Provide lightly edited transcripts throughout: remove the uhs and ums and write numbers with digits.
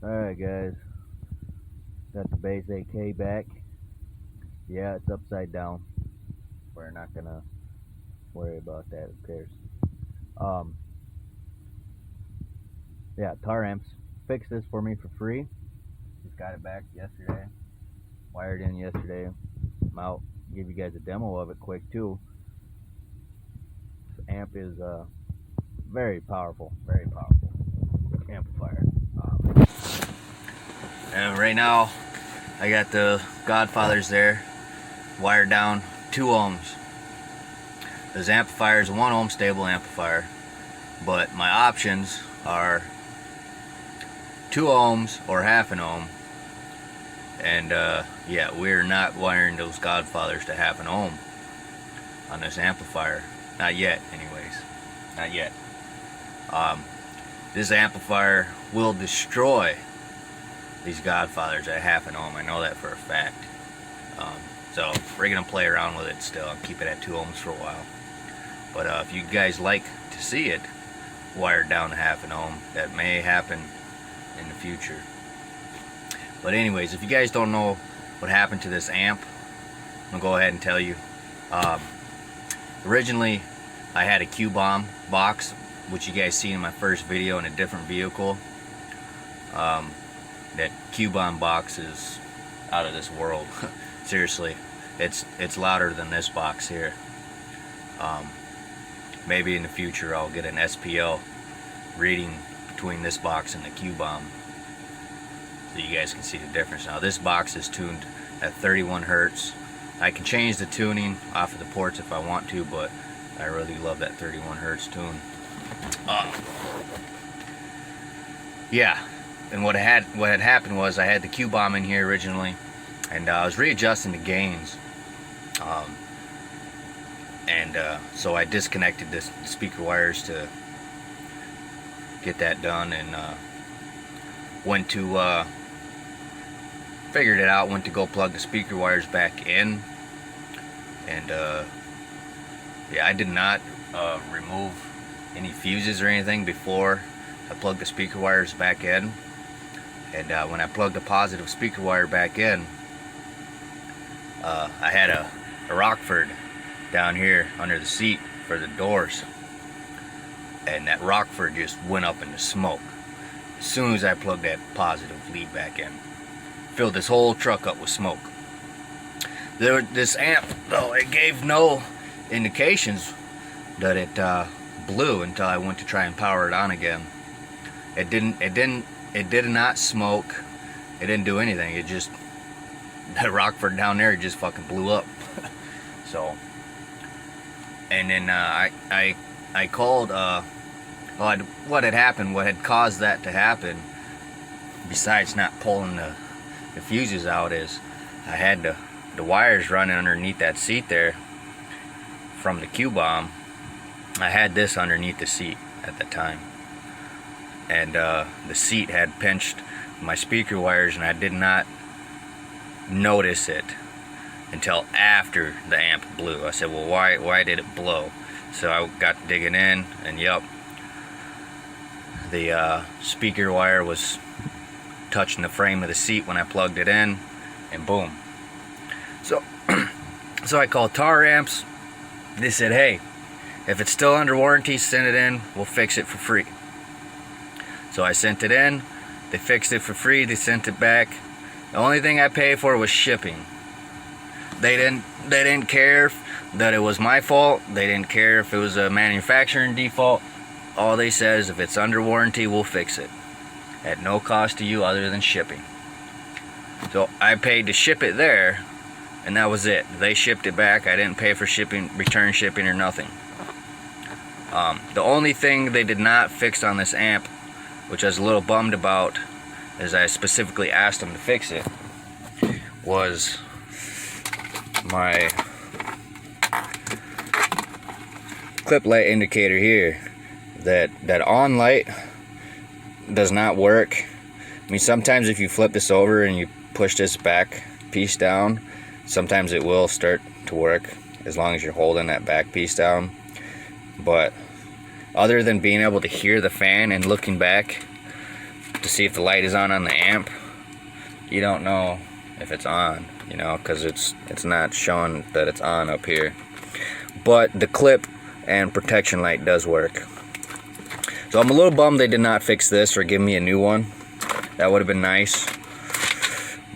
Alright guys, got the base AK back. Yeah, it's upside down. We're not gonna worry about that, who cares. Yeah, taramps fixed this for me for free. Just got it back yesterday. Wired in yesterday. I'm out. Give you guys a demo of it quick too. This amp is very powerful amplifier. And right now I got the Godfathers there wired down 2 ohms. This amplifier is a 1 ohm stable amplifier, but my options are 2 ohms or half an ohm. And yeah, we're not wiring those Godfathers to half an ohm on this amplifier. Not yet, anyways. Not yet. This amplifier will destroy these Godfathers at half an ohm. I know that for a fact. So we're gonna play around with it still and keep it at 2 ohms for a while. But if you guys like to see it wired down to half an ohm, that may happen in the future. But anyways, if you guys don't know what happened to this amp, I'm gonna go ahead and tell you. Originally I had a Q-bomb box, which you guys see in my first video, in a different vehicle. That Q-bomb box is out of this world. Seriously, it's louder than this box here. Maybe in the future I'll get an SPL reading between this box and the Q-bomb, so you guys can see the difference. Now this box is tuned at 31 Hertz. I can change the tuning off of the ports if I want to, but I really love that 31 Hertz tune. Yeah, and what had happened was I had the Q-bomb in here originally, and I was readjusting the gains, so I disconnected the speaker wires to get that done, and went to figured it out, went to go plug the speaker wires back in, and yeah, I did not remove any fuses or anything before I plugged the speaker wires back in. And when I plugged the positive speaker wire back in, I had a Rockford down here under the seat for the doors, and that Rockford just went up into smoke as soon as I plugged that positive lead back in. Filled this whole truck up with smoke. This amp, though, it gave no indications that it blew until I went to try and power it on again. It did not smoke. It didn't do anything. It just, that Rockford down there just fucking blew up. So, and then I called. What had happened? What had caused that to happen? Besides not pulling the fuses out, is I had the wires running underneath that seat there from the Q-bomb. I had this underneath the seat at the time, and the seat had pinched my speaker wires, and I did not notice it until after the amp blew. I said, well, why did it blow? So I got digging in, and yep, the speaker wire was touching the frame of the seat when I plugged it in, and boom. So so I called Taramps. They said, hey, if it's still under warranty, send it in, we'll fix it for free. So I sent it in, they fixed it for free, they sent it back. The only thing I paid for was shipping. They didn't care that it was my fault. They didn't care if it was a manufacturing default. All they said is, if it's under warranty, we'll fix it at no cost to you other than shipping. So I paid to ship it there, and that was it. They shipped it back. I didn't pay for shipping, return shipping, or nothing. The only thing they did not fix on this amp, which I was a little bummed about, as I specifically asked them to fix it, was my clip light indicator here. That on light does not work. I mean, sometimes if you flip this over and you push this back piece down, sometimes it will start to work as long as you're holding that back piece down. But other than being able to hear the fan and looking back to see if the light is on the amp, you don't know if it's on, you know, because it's not showing that it's on up here. But the clip and protection light does work. So I'm a little bummed they did not fix this or give me a new one. That would have been nice.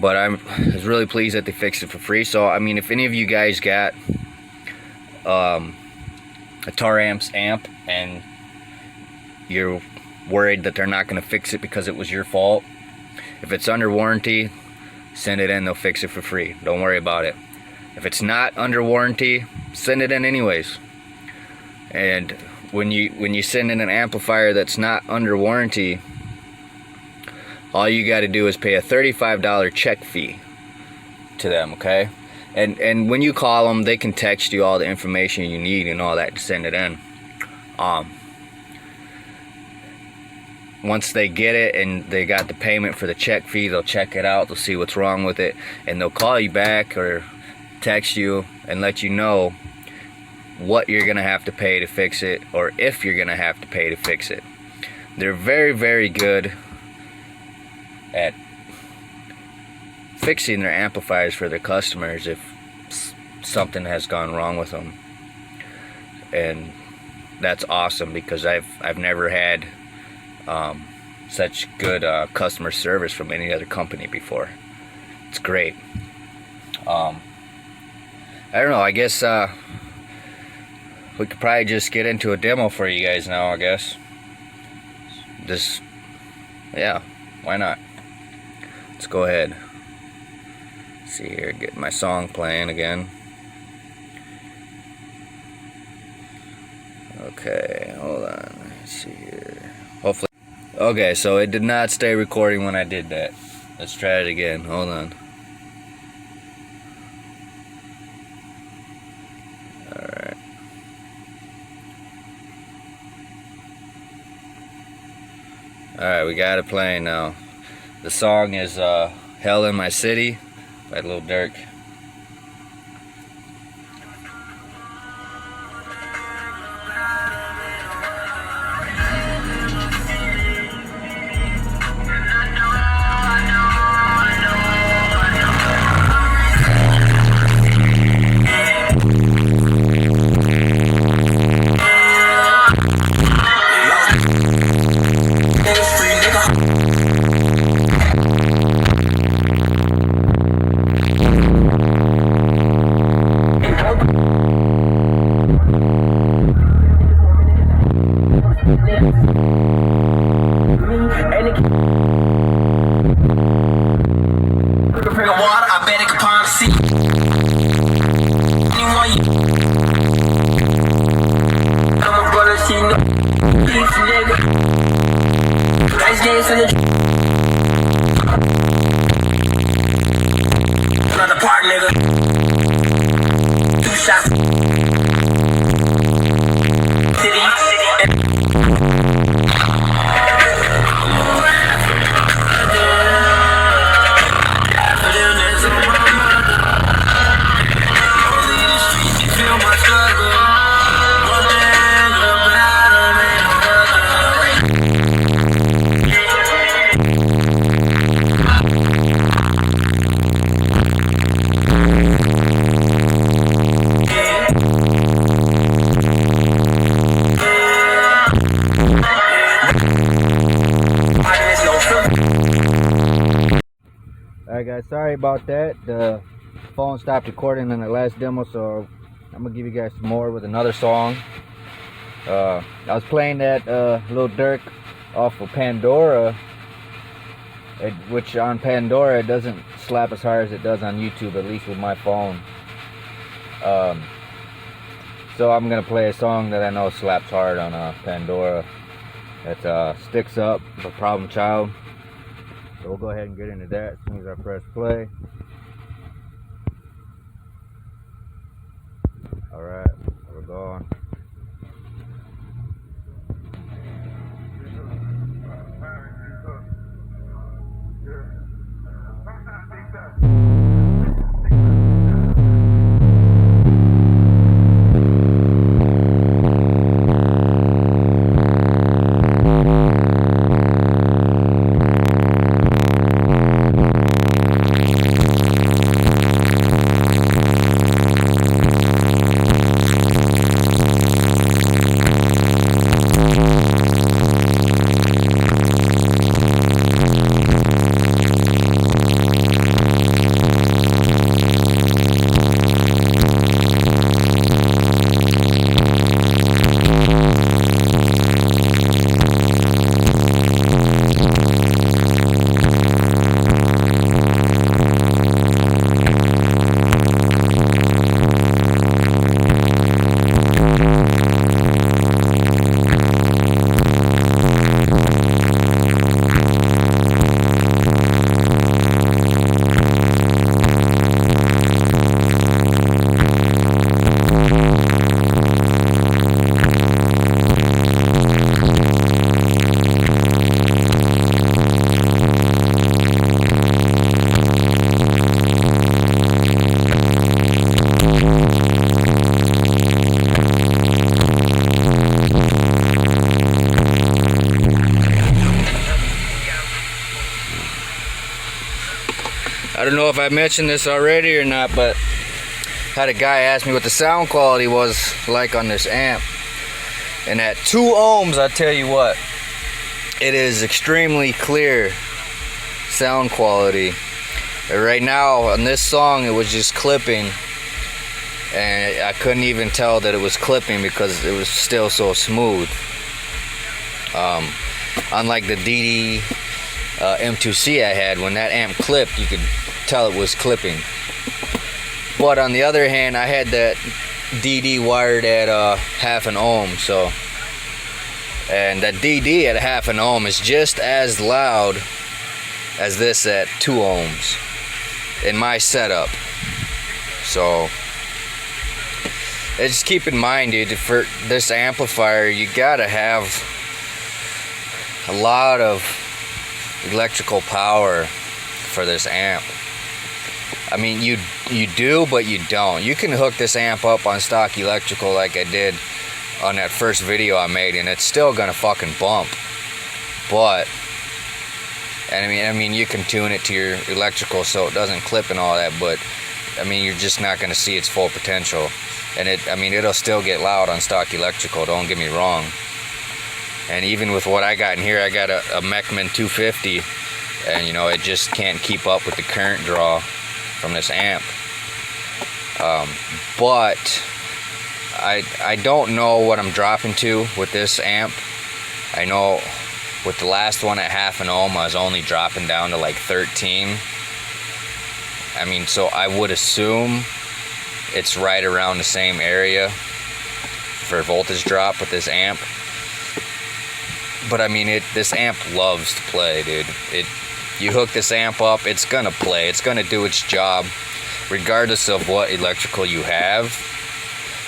But I was really pleased that they fixed it for free. So I mean, if any of you guys got a Taramps amp and you're worried that they're not going to fix it because it was your fault, if it's under warranty, send it in, they'll fix it for free. Don't worry about it. If it's not under warranty, send it in anyways. And when you send in an amplifier that's not under warranty, all you got to do is pay a $35 check fee to them, okay? And when you call them, they can text you all the information you need and all that to send it in. Once they get it and they got the payment for the check fee, they'll check it out, they'll see what's wrong with it, and they'll call you back or text you and let you know what you're gonna have to pay to fix it, or if you're gonna have to pay to fix it. They're very, very good at fixing their amplifiers for their customers if something has gone wrong with them. And that's awesome, because I've never had such good customer service from any other company before. It's great. I don't know, I guess we could probably just get into a demo for you guys now, I guess. Just, yeah, why not? Let's go ahead. See here, get my song playing again. Okay, hold on. Let's see here. Hopefully. Okay, so it did not stay recording when I did that. Let's try it again. Hold on. Alright. Alright, we got it playing now. The song is Hell in My City by Lil Durk. Alright guys, sorry about that. The phone stopped recording in the last demo, so I'm gonna give you guys some more with another song. I was playing that Lil Durk off of Pandora, which on Pandora it doesn't slap as hard as it does on YouTube, at least with my phone. So I'm gonna play a song that I know slaps hard on Pandora. It's Sticks Up, the Problem Child. So we'll go ahead and get into that as soon as I press play. Alright, we're going. I don't know if I mentioned this already or not, but had a guy ask me what the sound quality was like on this amp. And at 2 ohms, I tell you what, it is extremely clear sound quality. Right now on this song, it was just clipping, and I couldn't even tell that it was clipping because it was still so smooth. Unlike the DD M2C I had, when that amp clipped, you could tell it was clipping. But on the other hand, I had that DD wired at 0.5 ohm, so, and that DD at 0.5 ohm is just as loud as this at 2 ohms in my setup. So just keep in mind, dude, for this amplifier you gotta have a lot of electrical power for this amp. I mean, you do, but you don't. You can hook this amp up on stock electrical like I did on that first video I made, and it's still gonna fucking bump. But, and I mean, you can tune it to your electrical so it doesn't clip and all that, but I mean, you're just not gonna see its full potential. And I mean, it'll still get loud on stock electrical, don't get me wrong. And even with what I got in here, I got a Mechman 250, and you know, it just can't keep up with the current draw from this amp. But I don't know what I'm dropping to with this amp. I know with the last one at 0.5 ohm, I was only dropping down to like 13. I mean, so I would assume it's right around the same area for voltage drop with this amp. But I mean, this amp loves to play, dude. You hook this amp up, it's gonna play. It's gonna do its job, regardless of what electrical you have.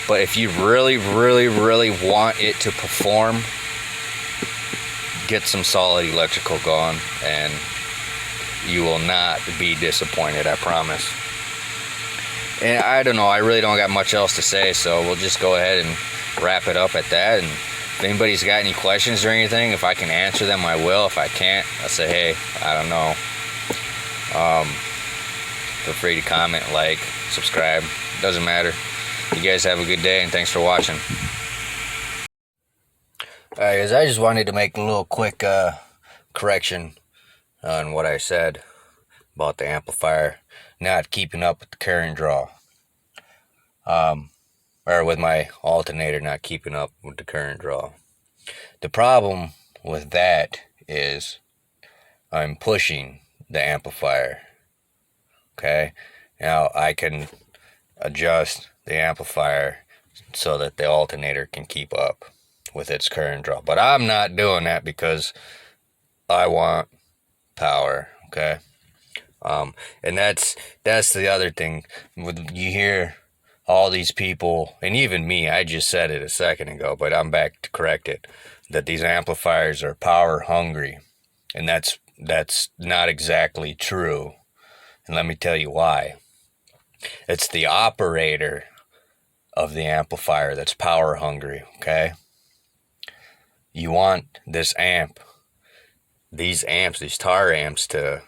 But if you really, really, really want it to perform, get some solid electrical going, and you will not be disappointed, I promise. And I don't know, I really don't got much else to say, so we'll just go ahead and wrap it up at that. And if anybody's got any questions or anything, if I can answer them, I will. If I can't, I'll say, hey, I don't know. Feel free to comment, like, subscribe. Doesn't matter. You guys have a good day, and thanks for watching. Alright guys, I just wanted to make a little quick correction on what I said about the amplifier not keeping up with the current draw. Or with my alternator not keeping up with the current draw. The problem with that is I'm pushing the amplifier. Okay, now I can adjust the amplifier so that the alternator can keep up with its current draw, but I'm not doing that because I want power. Okay, and that's the other thing. You hear all these people, and even me, I just said it a second ago, but I'm back to correct it, that these amplifiers are power hungry, and that's not exactly true. And let me tell you why. It's the operator of the amplifier that's power hungry, okay? You want this amp, these tar amps to,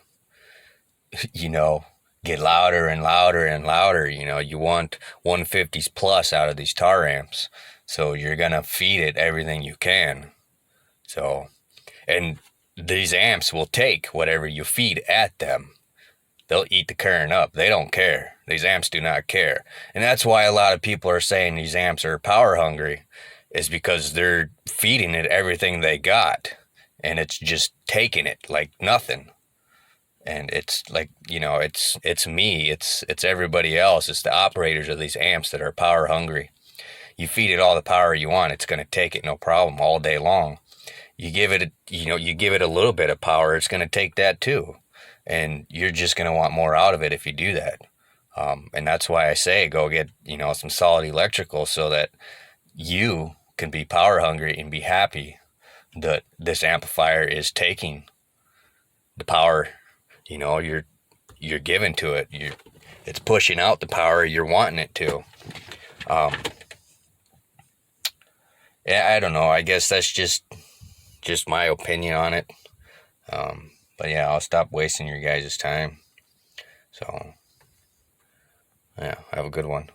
get louder and louder and louder. You want 150s plus out of these tar amps. So you're going to feed it everything you can. So, and these amps will take whatever you feed at them. They'll eat the current up. They don't care. These amps do not care. And that's why a lot of people are saying these amps are power hungry, is because they're feeding it everything they got. And it's just taking it like nothing. And it's like, it's me, it's everybody else. It's the operators of these amps that are power hungry. You feed it all the power you want, it's going to take it no problem all day long. You give it a little bit of power, it's going to take that too. And you're just going to want more out of it if you do that. And that's why I say go get, some solid electrical so that you can be power hungry and be happy that this amplifier is taking the power, you're giving to it. It's pushing out the power you're wanting it to. Yeah, I don't know. I guess that's just my opinion on it. But yeah, I'll stop wasting your guys' time. So, yeah, have a good one.